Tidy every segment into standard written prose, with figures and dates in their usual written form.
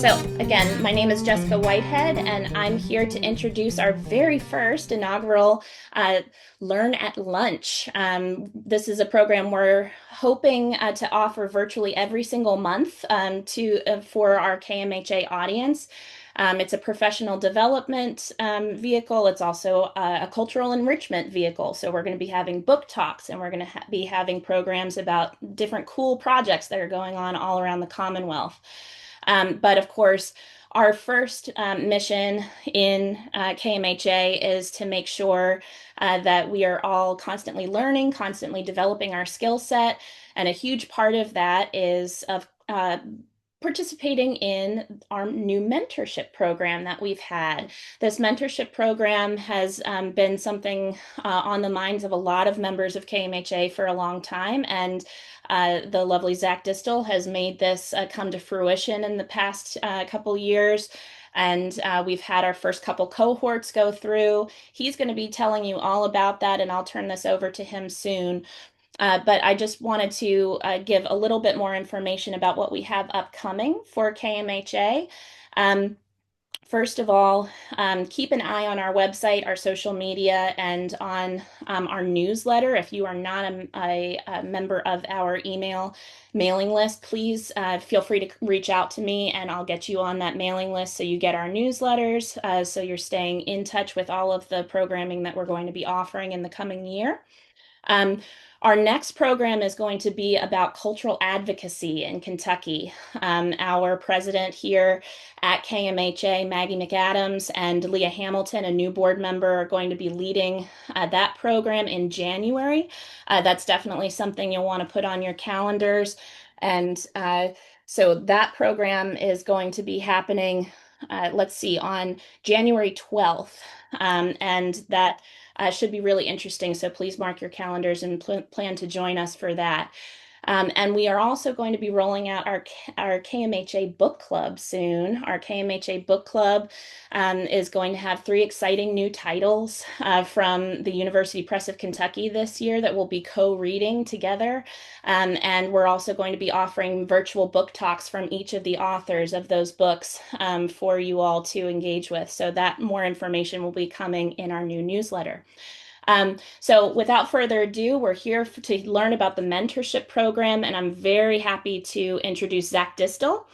So, again, my name is Jessica Whitehead, and I'm here to introduce our very first inaugural uh, Learn at Lunch. This is a program we're hoping to offer virtually every single month for our KMHA audience. It's a professional development vehicle. It's also a cultural enrichment vehicle. So we're going to be having book talks, and we're going to be having programs about different cool projects that are going on all around the Commonwealth. But of course, our first mission in KMHA is to make sure that we are all constantly learning, constantly developing our skill set. And a huge part of that is of participating in our new mentorship program that we've had. This mentorship program has been something on the minds of a lot of members of KMHA for a long time, and the lovely Zac Distel has made this come to fruition in the past couple years. And we've had our first couple cohorts go through. He's going to be telling you all about that, and I'll turn this over to him soon. But I just wanted to give a little bit more information about what we have upcoming for KMHA. Um, First of all, keep an eye on our website, our social media, and on our newsletter. If you are not a member of our mailing list, please feel free to reach out to me and I'll get you on that mailing list so you get our newsletters, so you're staying in touch with all of the programming that we're going to be offering in the coming year. Um, our next program is going to be about cultural advocacy in Kentucky. Our president here at KMHA, Maggie McAdams, and Leah Hamilton, a new board member, are going to be leading that program in January. That's definitely something you'll want to put on your calendars. And so that program is going to be happening, let's see, on January 12th. And that should be really interesting. So please mark your calendars and plan to join us for that. And we are also going to be rolling out our KMHA book club soon. Our KMHA book club is going to have 3 exciting new titles from the University Press of Kentucky this year that we'll be co-reading together. And we're also going to be offering virtual book talks from each of the authors of those books for you all to engage with. So that more information will be coming in our new newsletter. So without further ado, we're here to learn about the mentorship program, and I'm very happy to introduce Zac Distel.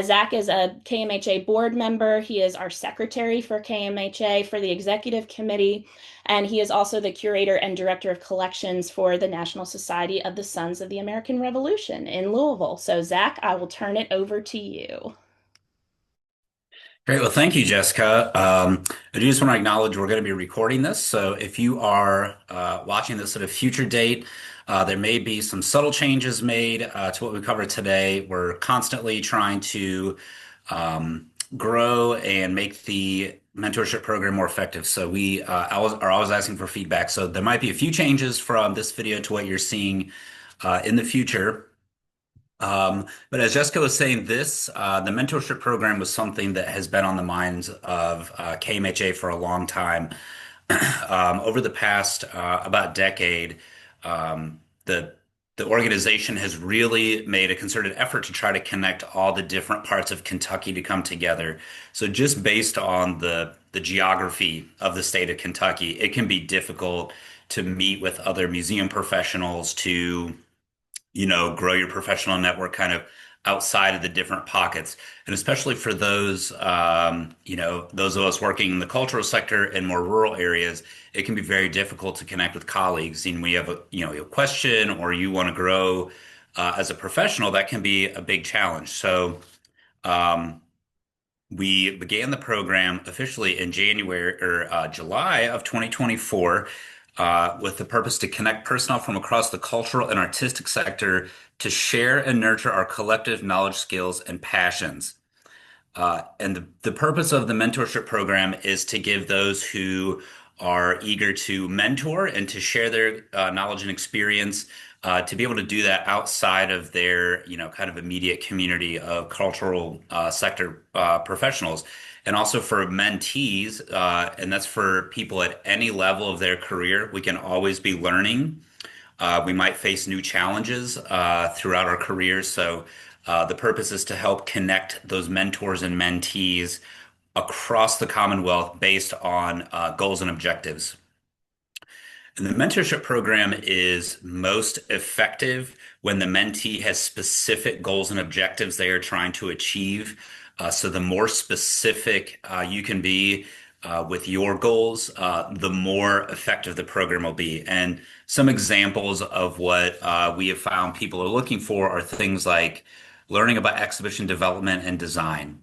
Zac is a KMHA board member. He is our secretary for KMHA for the executive committee, and he is also the curator and director of collections for the National Society of the Sons of the American Revolution in Louisville. So Zac, I will turn it over to you. Great. Well, thank you, Jessica. I do just want to acknowledge we're going to be recording this. So if you are watching this at a future date, there may be some subtle changes made to what we covered today. We're constantly trying to grow and make the mentorship program more effective. So we are always asking for feedback. So there might be a few changes from this video to what you're seeing in the future. But as Jessica was saying, the mentorship program was something that has been on the minds of KMHA for a long time. Over the past about decade, the organization has really made a concerted effort to try to connect all the different parts of Kentucky to come together. So just based on the geography of the state of Kentucky, it can be difficult to meet with other museum professionals to grow your professional network kind of outside of the different pockets. And especially for those of us working in the cultural sector in more rural areas, it can be very difficult to connect with colleagues. And we have a question or you want to grow as a professional, that can be a big challenge. So we began the program officially in January or July of 2024 with the purpose to connect personnel from across the cultural and artistic sector to share and nurture our collective knowledge, skills, and passions. And the purpose of the mentorship program is to give those who are eager to mentor and to share their knowledge and experience to be able to do that outside of their, kind of immediate community of cultural sector professionals. And also for mentees, and that's for people at any level of their career. We can always be learning. We might face new challenges throughout our careers. So The purpose is to help connect those mentors and mentees across the Commonwealth based on goals and objectives. And the mentorship program is most effective when the mentee has specific goals and objectives they are trying to achieve. So the more specific you can be with your goals, the more effective the program will be. And some examples of what we have found people are looking for are things like learning about exhibition development and design,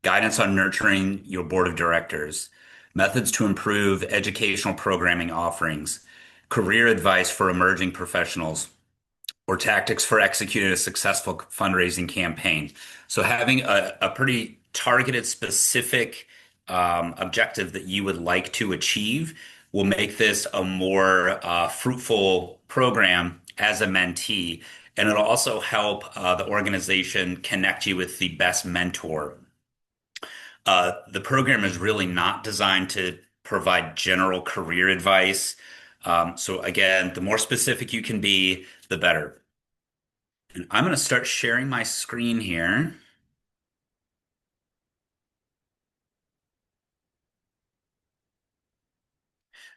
guidance on nurturing your board of directors, methods to improve educational programming offerings, career advice for emerging professionals, or tactics for executing a successful fundraising campaign. So having a pretty targeted, specific objective that you would like to achieve will make this a more fruitful program as a mentee. And it'll also help the organization connect you with the best mentor. The program is really not designed to provide general career advice. So again, the more specific you can be, the better. And I'm going to start sharing my screen here.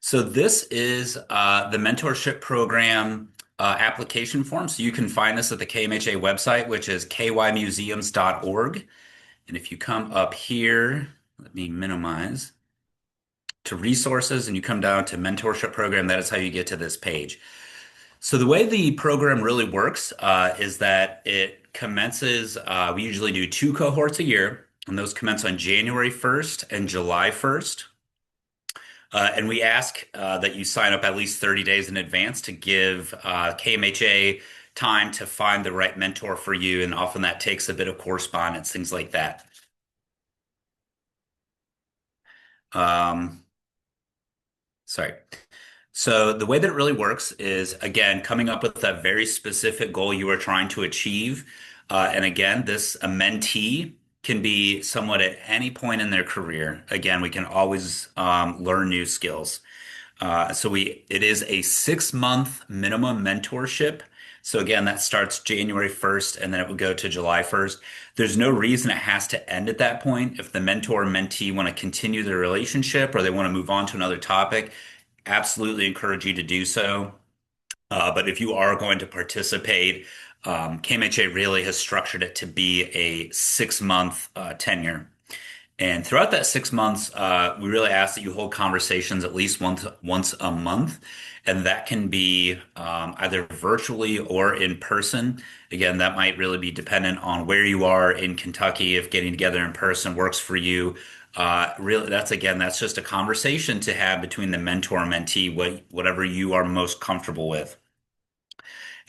So this is the mentorship program application form. So you can find this at the KMHA website, which is kymuseums.org. And if you come up here, let me minimize to resources and you come down to mentorship program, that is how you get to this page. So the way the program really works is that it commences, we usually do two cohorts a year, and those commence on January 1st and July 1st. And we ask that you sign up at least 30 days in advance to give KMHA time to find the right mentor for you. And often that takes a bit of correspondence, things like that. Um, sorry. So the way that it really works is, again, coming up with a very specific goal you are trying to achieve. And again, this a mentee can be somewhat at any point in their career. Again, we can always learn new skills. It is a 6 month minimum mentorship. So again, that starts January 1st and then it would go to July 1st. There's no reason it has to end at that point. If the mentor and mentee want to continue their relationship or they want to move on to another topic, absolutely encourage you to do so. But if you are going to participate, KMHA really has structured it to be a 6 month tenure. And throughout that 6 months, we really ask that you hold conversations at least once a month. And that can be either virtually or in person. Again, that might really be dependent on where you are in Kentucky, if getting together in person works for you. Really, that's just a conversation to have between the mentor and mentee, whatever you are most comfortable with.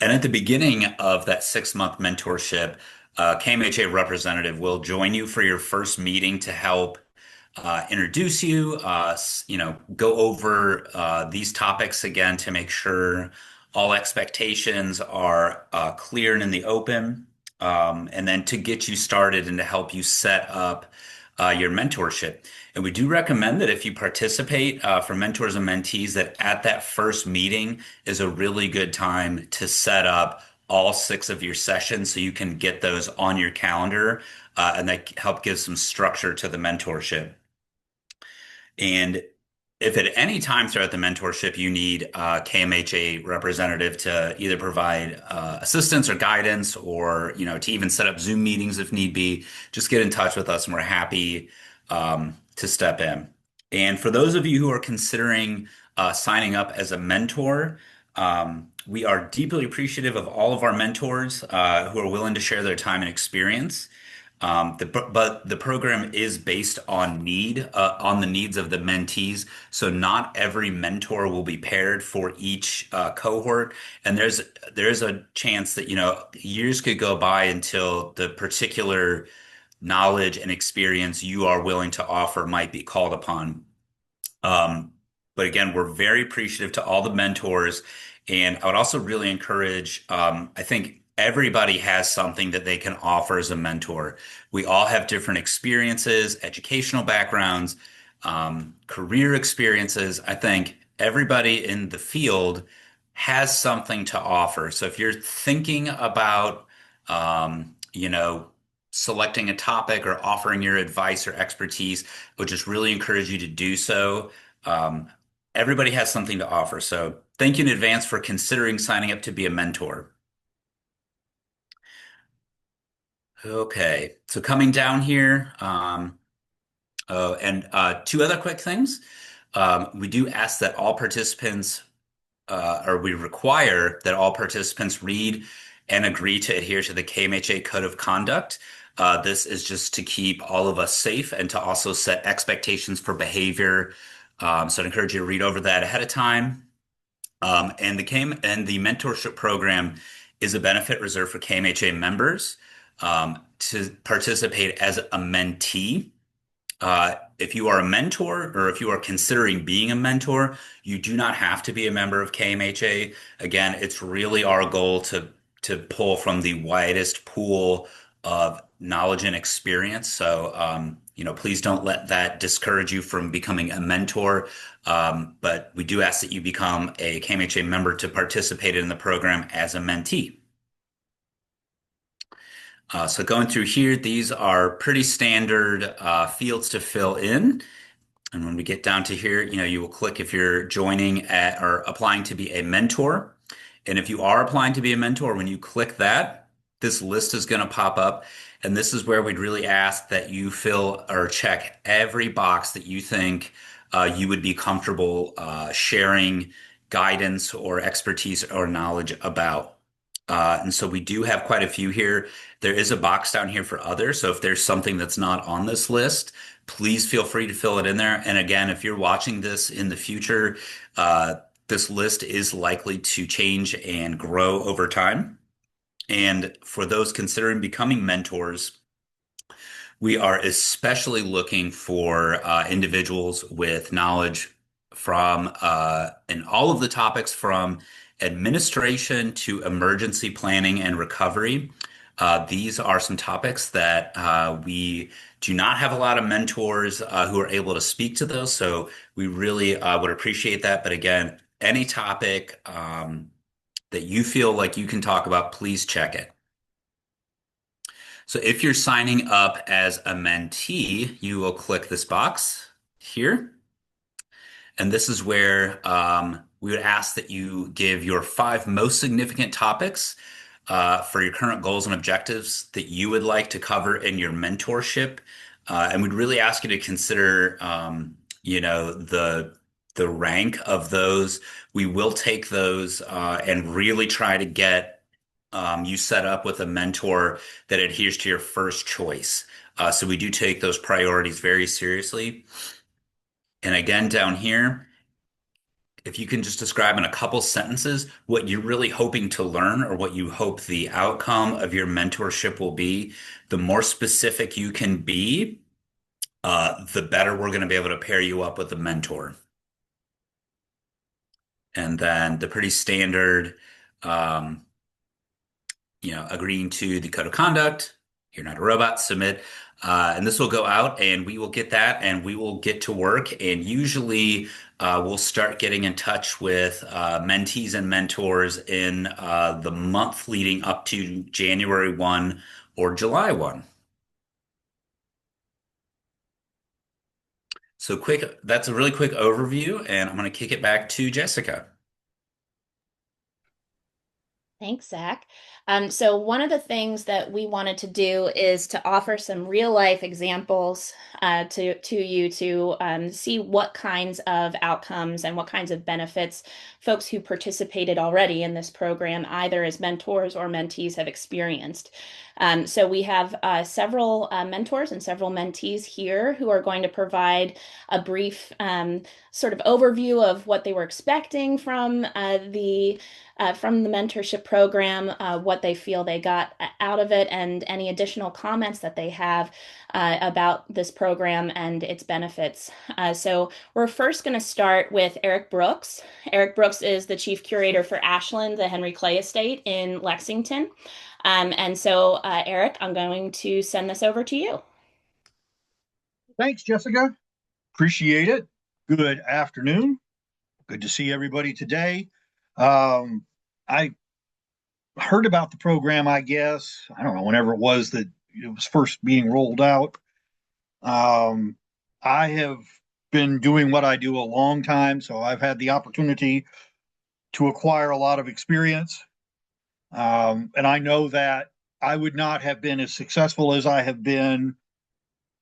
And at the beginning of that 6 month mentorship, KMHA representative will join you for your first meeting to help introduce you, go over these topics again to make sure all expectations are clear and in the open, and then to get you started and to help you set up your mentorship. And we do recommend that if you participate for mentors and mentees, that at that first meeting is a really good time to set up all 6 of your sessions so you can get those on your calendar, and that help give some structure to the mentorship. And if at any time throughout the mentorship you need a KMHA representative to either provide assistance or guidance, or to even set up Zoom meetings if need be, just get in touch with us and we're happy to step in. And for those of you who are considering signing up as a mentor, we are deeply appreciative of all of our mentors who are willing to share their time and experience. But the program is based on on the needs of the mentees. So not every mentor will be paired for each cohort. And there's a chance that, years could go by until the particular knowledge and experience you are willing to offer might be called upon. Um, but again, we're very appreciative to all the mentors. And I would also really encourage, I think everybody has something that they can offer as a mentor. We all have different experiences, educational backgrounds, career experiences. I think everybody in the field has something to offer. So if you're thinking about, you know, selecting a topic or offering your advice or expertise, I would just really encourage you to do so. Um, Everybody has something to offer. So thank you in advance for considering signing up to be a mentor. Okay, so coming down here, and two other quick things. We do ask that all participants or we require that all participants read and agree to adhere to the KMHA Code of Conduct. This is just to keep all of us safe and to also set expectations for behavior. So I'd encourage you to read over that ahead of time. And the mentorship program is a benefit reserved for KMHA members to participate as a mentee. If you are a mentor or if you are considering being a mentor, you do not have to be a member of KMHA. Again, it's really our goal to pull from the widest pool of knowledge and experience. So, please don't let that discourage you from becoming a mentor. But we do ask that you become a KMHA member to participate in the program as a mentee. So going through here, these are pretty standard fields to fill in. And when we get down to here, you will click if you're joining at or applying to be a mentor. And if you are applying to be a mentor, when you click that, this list is going to pop up. And this is where we'd really ask that you fill or check every box that you think you would be comfortable sharing guidance or expertise or knowledge about. And so we do have quite a few here. There is a box down here for others. So if there's something that's not on this list, please feel free to fill it in there. And again, if you're watching this in the future, this list is likely to change and grow over time. And for those considering becoming mentors, we are especially looking for individuals with knowledge from in all of the topics from administration to emergency planning and recovery. These are some topics that we do not have a lot of mentors who are able to speak to those. So we really would appreciate that. But again, any topic that you feel like you can talk about, please check it. So if you're signing up as a mentee, you will click this box here. And this is where we would ask that you give your 5 most significant topics for your current goals and objectives that you would like to cover in your mentorship. And we'd really ask you to consider, the rank of those. We will take those and really try to get you set up with a mentor that adheres to your first choice. So we do take those priorities very seriously. And again, down here, if you can just describe in a couple sentences what you're really hoping to learn or what you hope the outcome of your mentorship will be, the more specific you can be, the better we're going to be able to pair you up with a mentor. And then the pretty standard, um, agreeing to the code of conduct. You're not a robot, submit. And this will go out and we will get that and we will get to work. And usually we'll start getting in touch with mentees and mentors in the month leading up to January 1 or July 1. So that's a really quick overview, and I'm going to kick it back to Jessica. Thanks, Zach. So one of the things that we wanted to do is to offer some real life examples to you to see what kinds of outcomes and what kinds of benefits folks who participated already in this program, either as mentors or mentees, have experienced. So we have several mentors and several mentees here who are going to provide a brief sort of overview of what they were expecting from the mentorship program, what they feel they got out of it, and any additional comments that they have about this program and its benefits. So we're first going to start with Eric Brooks. Eric Brooks is the chief curator for Ashland, the Henry Clay Estate in Lexington. And so, Eric, I'm going to send this over to you. Thanks, Jessica. Appreciate it. Good afternoon. Good to see everybody today. I heard about the program, I guess, I don't know, whenever it was that it was first being rolled out. Um, I have been doing what I do a long time, so I've had the opportunity to acquire a lot of experience. And I know that I would not have been as successful as I have been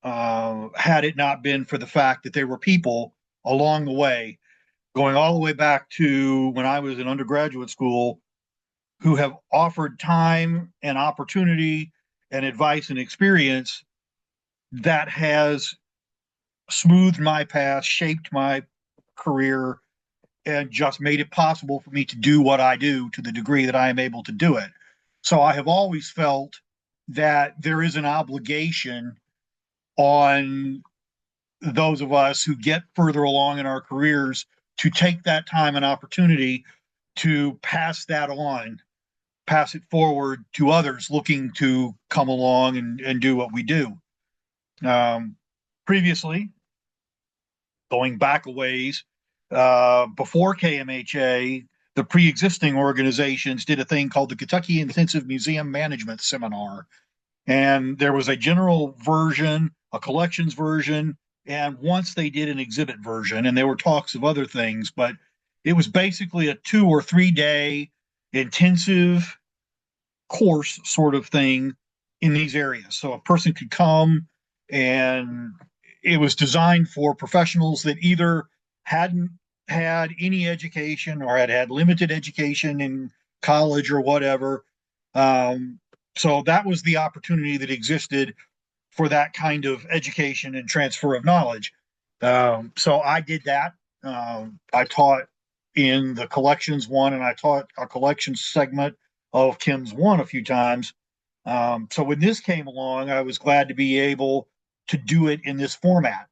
had it not been for the fact that there were people along the way, going all the way back to when I was in undergraduate school, who have offered time and opportunity and advice and experience that has smoothed my path, shaped my career, and just made it possible for me to do what I do to the degree that I am able to do it. So I have always felt that there is an obligation on those of us who get further along in our careers to take that time and opportunity to pass that on, pass it forward to others looking to come along and do what we do. Previously, going back a ways, before KMHA, the pre-existing organizations did a thing called the Kentucky Intensive Museum Management Seminar. And there was a general version, a collections version, and once they did an exhibit version, and there were talks of other things, but it was basically a 2 or 3 day intensive course sort of thing in these areas. So a person could come, and it was designed for professionals that either hadn't had any education or had had limited education in college or whatever. So that was the opportunity that existed for that kind of education and transfer of knowledge. So I did that. I taught in the collections one, and I taught a collections segment of Kim's one a few times. So when this came along, I was glad to be able to do it in this format.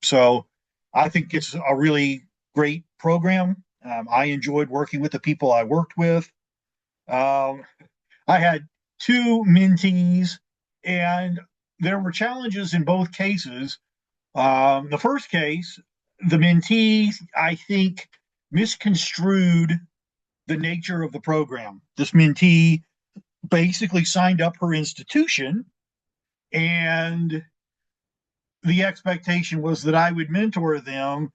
So I think it's a really great program. I enjoyed working with the people I worked with. Um, I had two mentees, and there were challenges in both cases. The first case, the mentee, I think, misconstrued the nature of the program. This mentee basically signed up her institution, and the expectation was that I would mentor them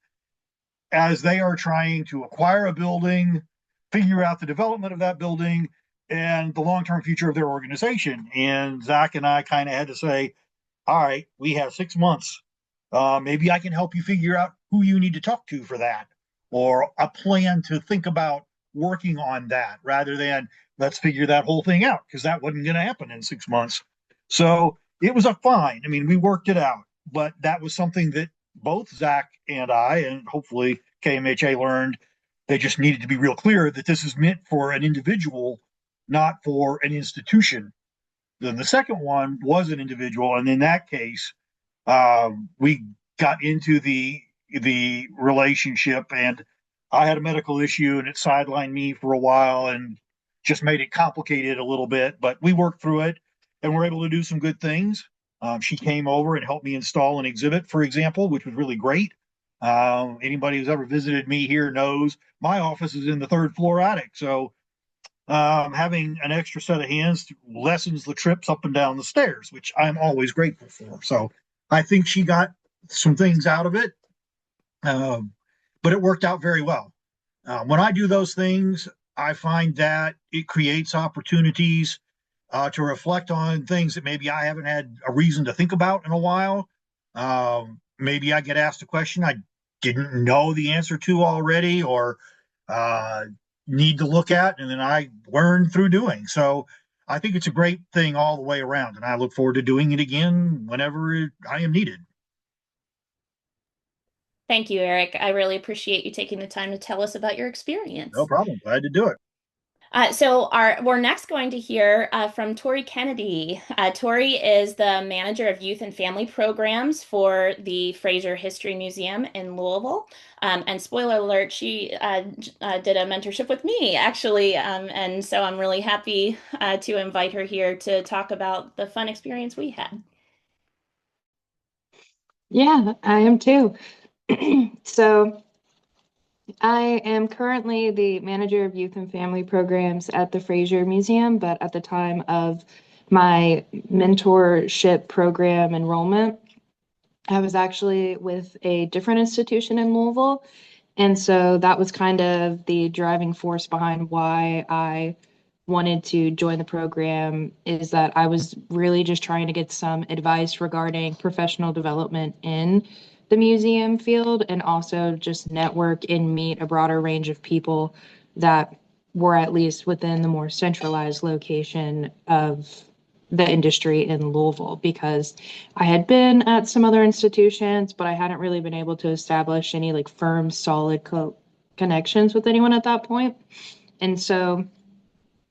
as they are trying to acquire a building, figure out the development of that building, and the long term future of their organization. And Zac and I kind of had to say, all right, we have 6 months. Maybe I can help you figure out who you need to talk to for that, or a plan to think about working on that, rather than let's figure that whole thing out, because that wasn't going to happen in 6 months. So it was a fine. I mean, we worked it out, but that was something that both Zac and I, and hopefully KMHA, learned. They just needed to be real clear that this is meant for an individual, not for an institution. Then the second one was an individual, and in that case, we got into the relationship, and I had a medical issue, and it sidelined me for a while, and just made it complicated a little bit. But we worked through it, and we're able to do some good things. She came over and helped me install an exhibit, for example, which was really great. Anybody who's ever visited me here knows my office is in the third floor attic, so having an extra set of hands lessens the trips up and down the stairs, which I'm always grateful for. So I think she got some things out of it, um, but it worked out very well. When I do those things, I find that it creates opportunities to reflect on things that maybe I haven't had a reason to think about in a while. Maybe I get asked a question I didn't know the answer to already, or uh, need to look at, and then I learn through doing. So I think it's a great thing all the way around, and I look forward to doing it again whenever I am needed. Thank you, Eric. I really appreciate you taking the time to tell us about your No experience. problem. Glad to do it. We're next going to hear from Tori Kennedy. Tori is the manager of youth and family programs for the Fraser History Museum in Louisville. And spoiler alert, she did a mentorship with me, actually. And so I'm really happy to invite her here to talk about the fun experience we had. Yeah, I am too. So I am currently the manager of youth and family programs at the Fraser Museum, but at the time of my mentorship program enrollment, I was actually with a different institution in Louisville. And so that was kind of the driving force behind why I wanted to join the program, is that I was really just trying to get some advice regarding professional development in the museum field and also just network and meet a broader range of people that were at least within the more centralized location of the industry in Louisville, because I had been at some other institutions, but I hadn't really been able to establish any like firm, solid connections with anyone at that point. And so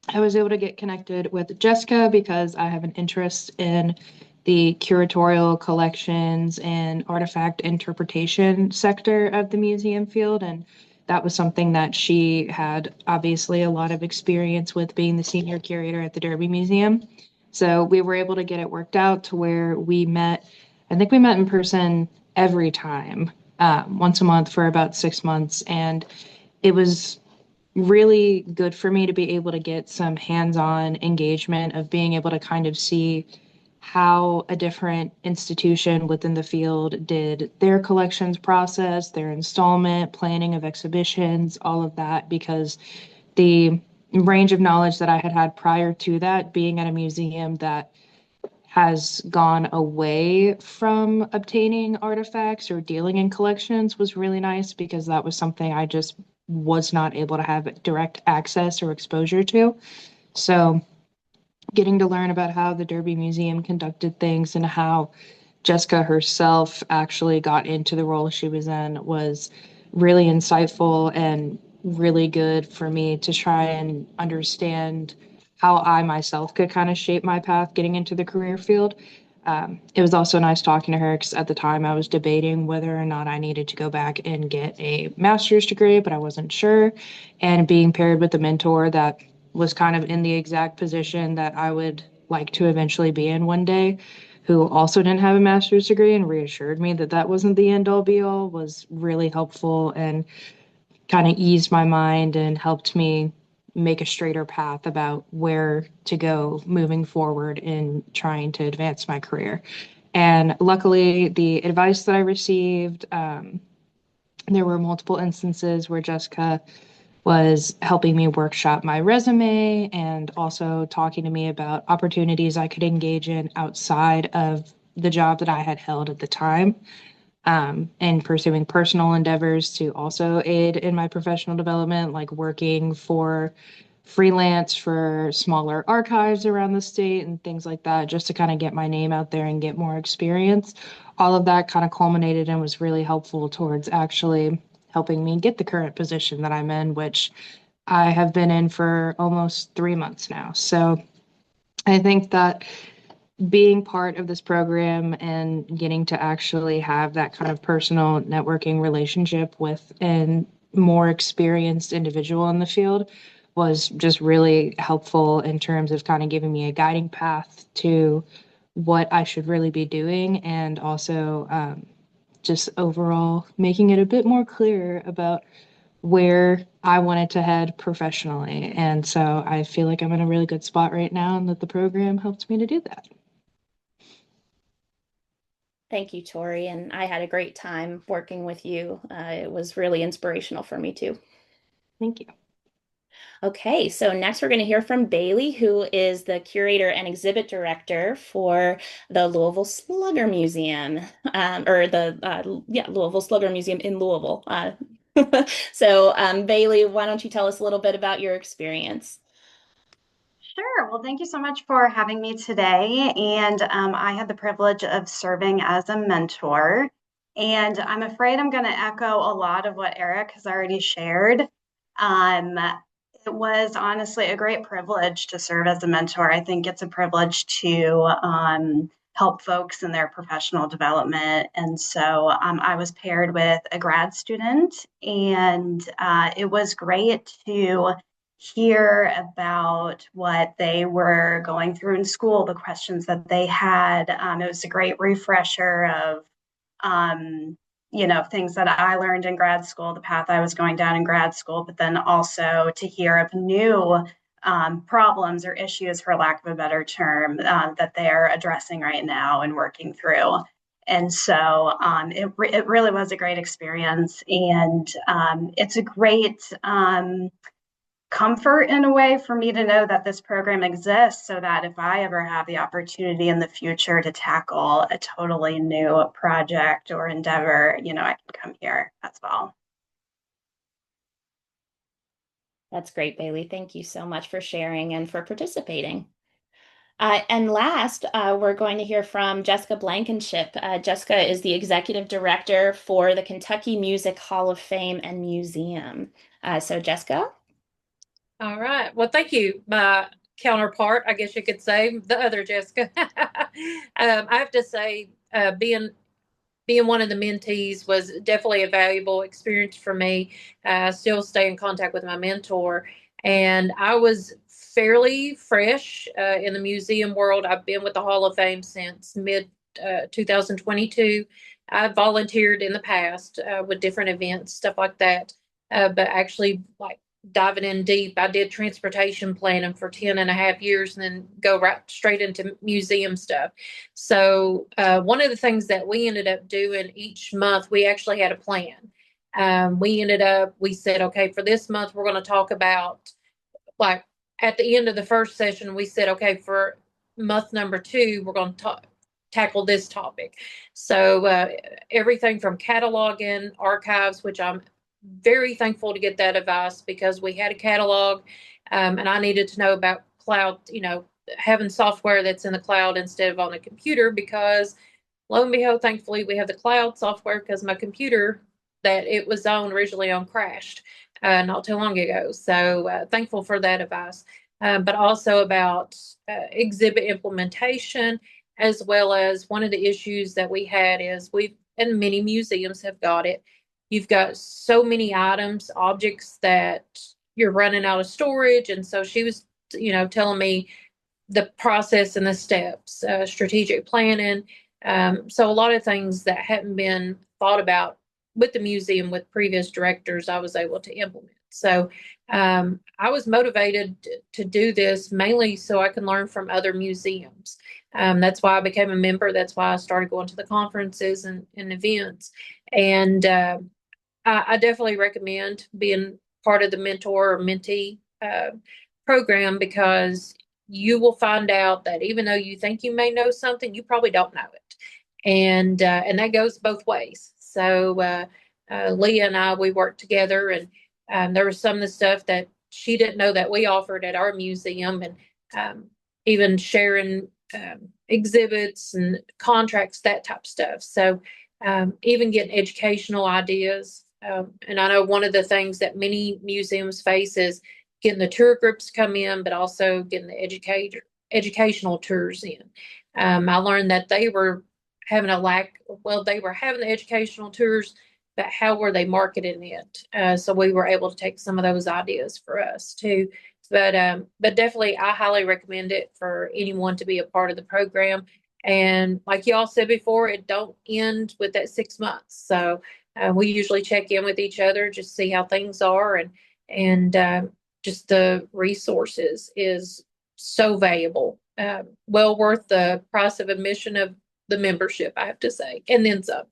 I was able to get connected with Jessica because I have an interest in the curatorial collections and artifact interpretation sector of the museum field. And that was something that she had obviously a lot of experience with, being the senior curator at the Derby Museum. So we were able to get it worked out to where we met, I think we met in person every time, once a month for about 6 months. And it was really good for me to be able to get some hands-on engagement of being able to kind of see how a different institution within the field did their collections process, their installment, planning of exhibitions, all of that, because the range of knowledge that I had had prior to that, being at a museum that has gone away from obtaining artifacts or dealing in collections, was really nice, because that was something I just was not able to have direct access or exposure to. So getting to learn about how the Derby Museum conducted things and how Jessica herself actually got into the role she was in was really insightful and really good for me to try and understand how I myself could kind of shape my path getting into the career field. It was also nice talking to her because at the time I was debating whether or not I needed to go back and get a master's degree, but I wasn't sure. And being paired with a mentor that was kind of in the exact position that I would like to eventually be in one day, who also didn't have a master's degree and reassured me that that wasn't the end all be all, was really helpful and kind of eased my mind and helped me make a straighter path about where to go moving forward in trying to advance my career. And luckily, the advice that I received, there were multiple instances where Jessica was helping me workshop my resume and also talking to me about opportunities I could engage in outside of the job that I had held at the time, and pursuing personal endeavors to also aid in my professional development, like working for freelance for smaller archives around the state and things like that, just to kind of get my name out there and get more experience. All of that kind of culminated and was really helpful towards actually helping me get the current position that I'm in, which I have been in for almost 3 months now. So I think that being part of this program and getting to actually have that kind of personal networking relationship with a more experienced individual in the field was just really helpful in terms of kind of giving me a guiding path to what I should really be doing, and also just overall making it a bit more clear about where I wanted to head professionally. And so I feel like I'm in a really good spot right now, and that the program helped me to do that. Thank you, Tori. And I had a great time working with you. It was really inspirational for me too. Thank you. Okay, so next we're going to hear from Bailey, who is the curator and exhibit director for the Louisville Slugger Museum, or the Louisville Slugger Museum in Louisville. So, Bailey, why don't you tell us a little bit about your experience? Sure. Well, thank you so much for having me today. And I had the privilege of serving as a mentor. And I'm afraid I'm going to echo a lot of what Eric has already shared. Um, it was honestly a great privilege to serve as a mentor. I think it's a privilege to help folks in their professional development. And so I was paired with a grad student, and it was great to hear about what they were going through in school, the questions that they had. It was a great refresher of, things that I learned in grad school, the path I was going down in grad school, but then also to hear of new problems or issues, for lack of a better term, that they're addressing right now and working through. And so it really was a great experience. And it's a great comfort in a way for me to know that this program exists, so that if I ever have the opportunity in the future to tackle a totally new project or endeavor, I can come here as well. That's great, Bailey. Thank you so much for sharing and for participating. And last, we're going to hear from Jessica Blankenship. Jessica is the Executive Director for the Kentucky Music Hall of Fame and Museum. So Jessica? All right. Well, thank you, my counterpart, I guess you could say, the other Jessica. I have to say, being one of the mentees was definitely a valuable experience for me. I still stay in contact with my mentor, and I was fairly fresh in the museum world. I've been with the Hall of Fame since mid 2022. I've volunteered in the past with different events, stuff like that. But actually, like diving in deep, I did transportation planning for 10 and a half years and then go right straight into museum stuff. So one of the things that we ended up doing each month, we actually had a plan. We said, okay, for this month, we're going to talk about, like, at the end of the first session, we said, okay, for month number 2, we're going to tackle this topic. So everything from cataloging, archives, which I'm very thankful to get that advice, because we had a catalog and I needed to know about cloud, having software that's in the cloud instead of on the computer, because lo and behold, thankfully we have the cloud software, because my computer that it was originally on crashed not too long ago. So thankful for that advice. But also about exhibit implementation, as well as one of the issues that we had is and many museums have got it. You've got so many items, objects, that you're running out of storage. And so she was, telling me the process and the steps, strategic planning. So a lot of things that hadn't been thought about with the museum with previous directors, I was able to implement. So I was motivated to do this mainly so I can learn from other museums. That's why I became a member. That's why I started going to the conferences and events. And I definitely recommend being part of the mentor or mentee program, because you will find out that even though you think you may know something, you probably don't know it. And that goes both ways. So Leah and I, we worked together, and there was some of the stuff that she didn't know that we offered at our museum, and even sharing exhibits and contracts, that type of stuff. So even getting educational ideas. And I know one of the things that many museums face is getting the tour groups to come in, but also getting the educational tours in. I learned that they were having they were having the educational tours, but how were they marketing it? So we were able to take some of those ideas for us too. But definitely, I highly recommend it for anyone to be a part of the program. And like y'all said before, it don't end with that 6 months. So we usually check in with each other, just see how things are, and just the resources is so valuable. Well worth the price of admission of the membership, I have to say, and then some.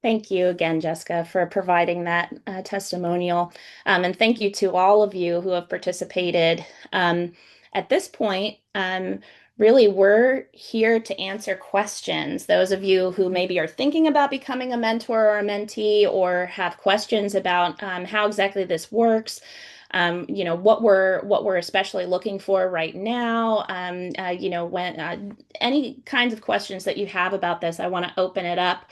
Thank you again, Jessica, for providing that testimonial. And thank you to all of you who have participated. At this point, really, we're here to answer questions. Those of you who maybe are thinking about becoming a mentor or a mentee, or have questions about how exactly this works, what we're especially looking for right now, when any kinds of questions that you have about this, I want to open it up.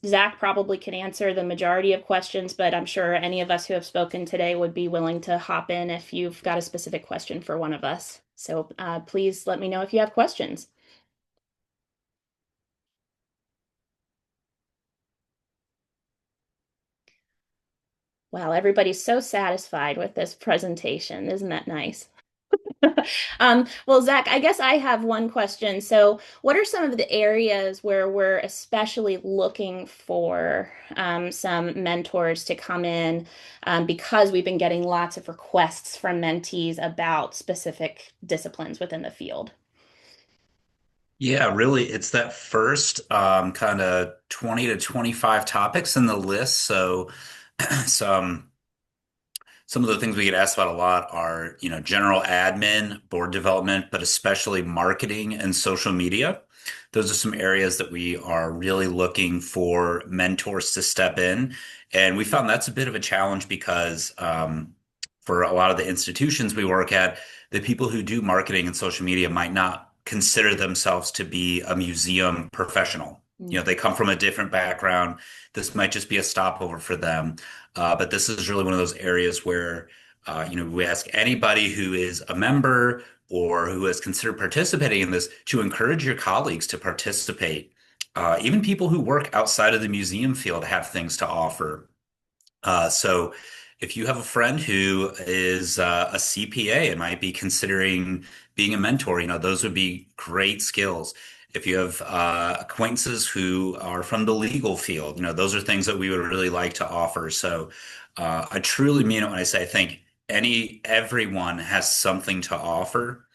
Zac probably can answer the majority of questions, but I'm sure any of us who have spoken today would be willing to hop in if you've got a specific question for one of us. So please let me know if you have questions. Wow, everybody's so satisfied with this presentation. Isn't that nice? Well, Zach, I guess I have one question. So, what are some of the areas where we're especially looking for some mentors to come in because we've been getting lots of requests from mentees about specific disciplines within the field? Yeah, really, it's that first kind of 20 to 25 topics in the list. So, some some of the things we get asked about a lot are, general admin, board development, but especially marketing and social media. Those are some areas that we are really looking for mentors to step in. And we found that's a bit of a challenge because for a lot of the institutions we work at, the people who do marketing and social media might not consider themselves to be a museum professional. They come from a different background. This might just be a stopover for them. But this is really one of those areas where, we ask anybody who is a member or who has considered participating in this to encourage your colleagues to participate. Even people who work outside of the museum field have things to offer. So if you have a friend who is a CPA and might be considering being a mentor, those would be great skills. If you have acquaintances who are from the legal field, those are things that we would really like to offer. So I truly mean it when I say I think everyone has something to offer.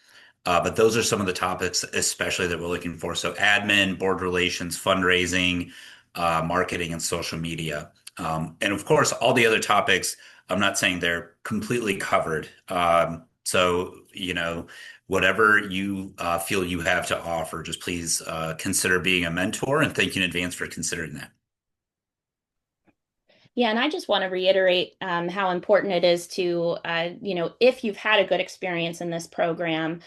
But those are some of the topics, especially that we're looking for. So admin, board relations, fundraising, marketing, and social media. And of course, all the other topics, I'm not saying they're completely covered. So, whatever you feel you have to offer, just please consider being a mentor and thank you in advance for considering that. Yeah, and I just want to reiterate how important it is to, if you've had a good experience in this program,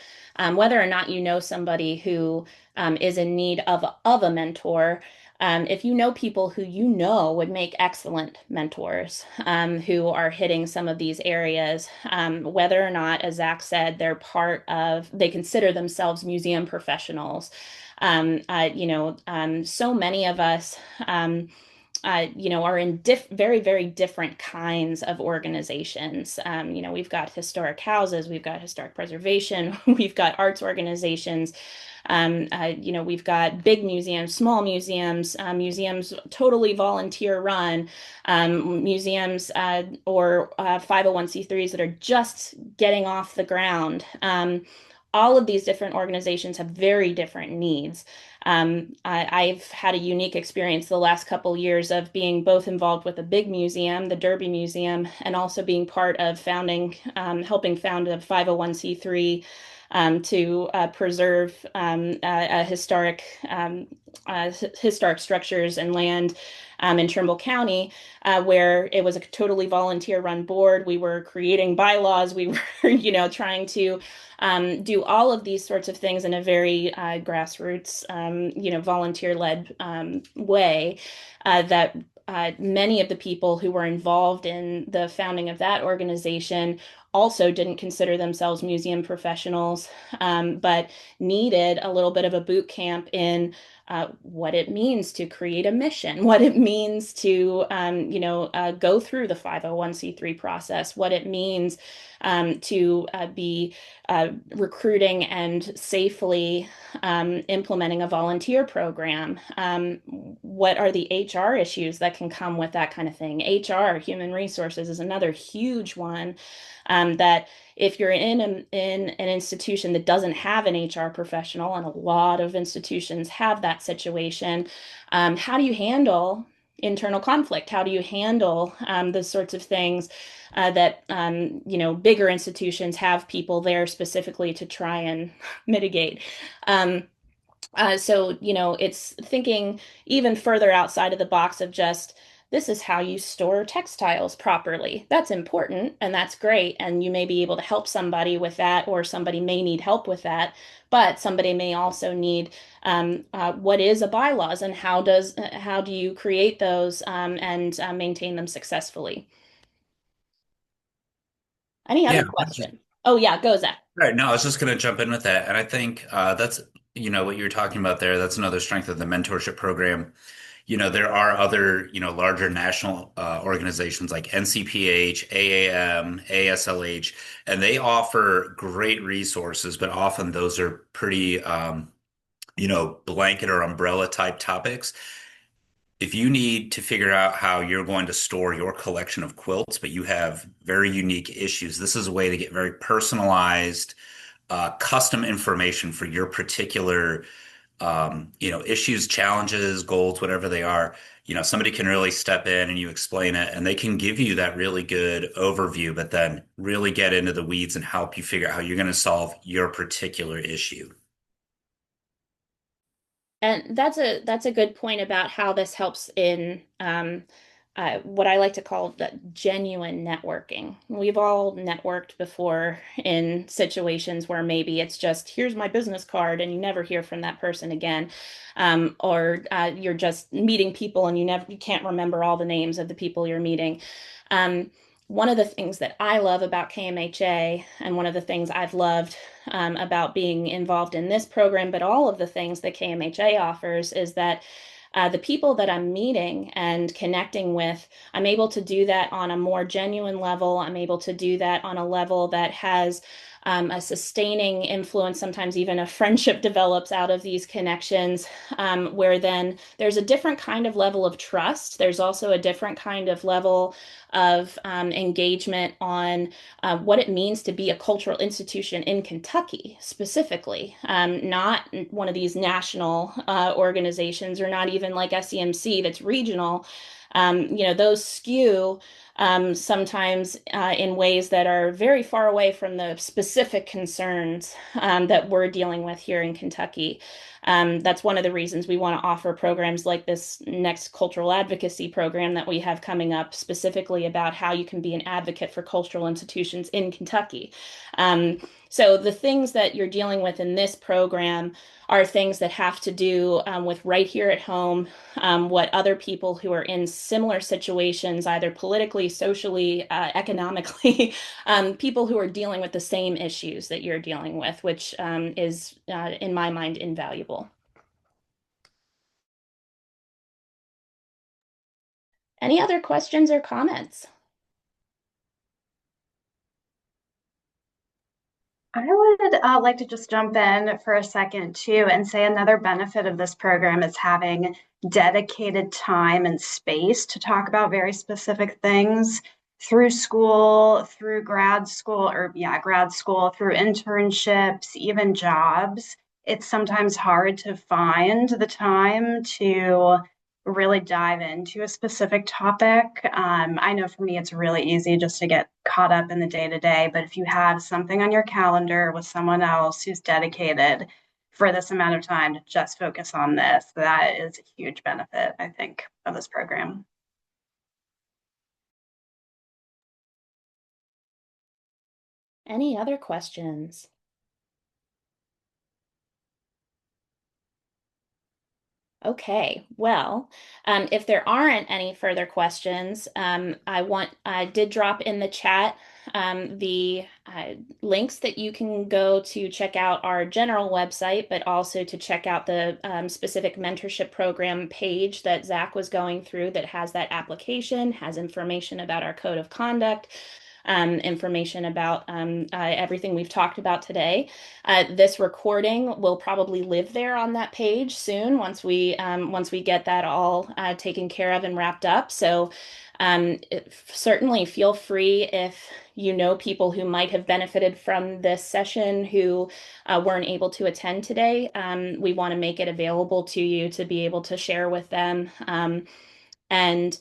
whether or not you know somebody who is in need of a mentor, if you know people who you know would make excellent mentors who are hitting some of these areas, whether or not, as Zach said, they consider themselves museum professionals. So many of us. Are in very, very different kinds of organizations. We've got historic houses, we've got historic preservation, we've got arts organizations. We've got big museums, small museums, museums totally volunteer run, museums or 501c3s that are just getting off the ground. All of these different organizations have very different needs. I've had a unique experience the last couple years of being both involved with a big museum, the Derby Museum, and also being part of helping found a 501c3 to preserve historic structures and land in Trimble County, where it was a totally volunteer-run board. We were creating bylaws. We were, trying to do all of these sorts of things in a very grassroots, volunteer-led way that many of the people who were involved in the founding of that organization also didn't consider themselves museum professionals, but needed a little bit of a boot camp in what it means to create a mission, what it means to, go through the 501c3 process, what it means to be recruiting and safely implementing a volunteer program. What are the HR issues that can come with that kind of thing? HR, human resources, is another huge one. That if you're in an institution that doesn't have an HR professional, and a lot of institutions have that situation, how do you handle internal conflict? How do you handle the sorts of things that bigger institutions have people there specifically to try and mitigate? It's thinking even further outside of the box of just this is how you store textiles properly. That's important and that's great. And you may be able to help somebody with that, or somebody may need help with that. But somebody may also need what is a bylaws and how do you create those and maintain them successfully? Any other Yeah. question? Oh yeah, go Zach. Right. No, I was just going to jump in with that. And I think that's, what you're talking about there. That's another strength of the mentorship program. there are other, larger national organizations like NCPH, AAM, ASLH, and they offer great resources, but often those are pretty, blanket or umbrella type topics. If you need to figure out how you're going to store your collection of quilts, but you have very unique issues, this is a way to get very personalized, custom information for your particular issues, challenges, goals, whatever they are. Somebody can really step in and you explain it, and they can give you that really good overview, but then really get into the weeds and help you figure out how you're going to solve your particular issue. And that's a good point about how this helps in what I like to call the genuine networking. We've all networked before in situations where maybe it's just, here's my business card, and you never hear from that person again. Or you're just meeting people and you can't remember all the names of the people you're meeting. Um, One of the things that I love about KMHA, and one of the things I've loved about being involved in this program, but all of the things that KMHA offers, is that the people that I'm meeting and connecting with, I'm able to do that on a more genuine level. I'm able to do that on a level that has a sustaining influence. Sometimes even a friendship develops out of these connections, where then there's a different kind of level of trust. There's also a different kind of level of engagement on what it means to be a cultural institution in Kentucky specifically, not one of these national organizations, or not even like SEMC that's regional. Those skew sometimes in ways that are very far away from the specific concerns that we're dealing with here in Kentucky. That's one of the reasons we want to offer programs like this next cultural advocacy program that we have coming up, specifically about how you can be an advocate for cultural institutions in Kentucky. So the things that you're dealing with in this program are things that have to do with right here at home, what other people who are in similar situations, either politically, socially, economically, people who are dealing with the same issues that you're dealing with, which is, in my mind, invaluable. Any other questions or comments? I would like to just jump in for a second too and say another benefit of this program is having dedicated time and space to talk about very specific things through school, through grad school, grad school, through internships, even jobs. It's sometimes hard to find the time to really dive into a specific topic. I know for me, it's really easy just to get caught up in the day to day. But if you have something on your calendar with someone else who's dedicated for this amount of time to just focus on this, that is a huge benefit, I think, of this program. Any other questions? Okay, well, if there aren't any further questions, I did drop in the chat the links that you can go to check out our general website, but also to check out the specific mentorship program page that Zac was going through, that has that application, has information about our code of conduct, information about everything we've talked about today. This recording will probably live there on that page soon once we get that all taken care of and wrapped up. So certainly feel free, if you know people who might have benefited from this session who weren't able to attend today. We want to make it available to you to be able to share with them. And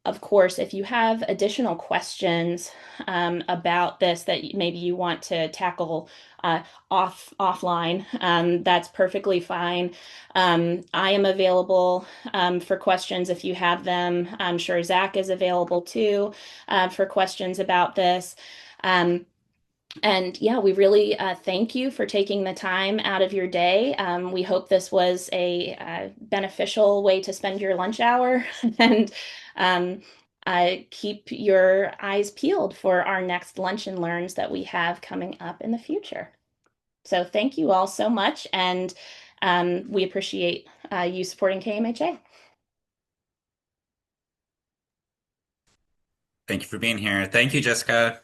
of course, if you have additional questions about this that maybe you want to tackle offline, that's perfectly fine. I am available for questions if you have them. I'm sure Zac is available too for questions about this. And yeah, we really thank you for taking the time out of your day. We hope this was a beneficial way to spend your lunch hour, and keep your eyes peeled for our next Lunch and Learns that we have coming up in the future. So thank you all so much, and we appreciate you supporting KMHA. Thank you for being here. Thank you, Jessica.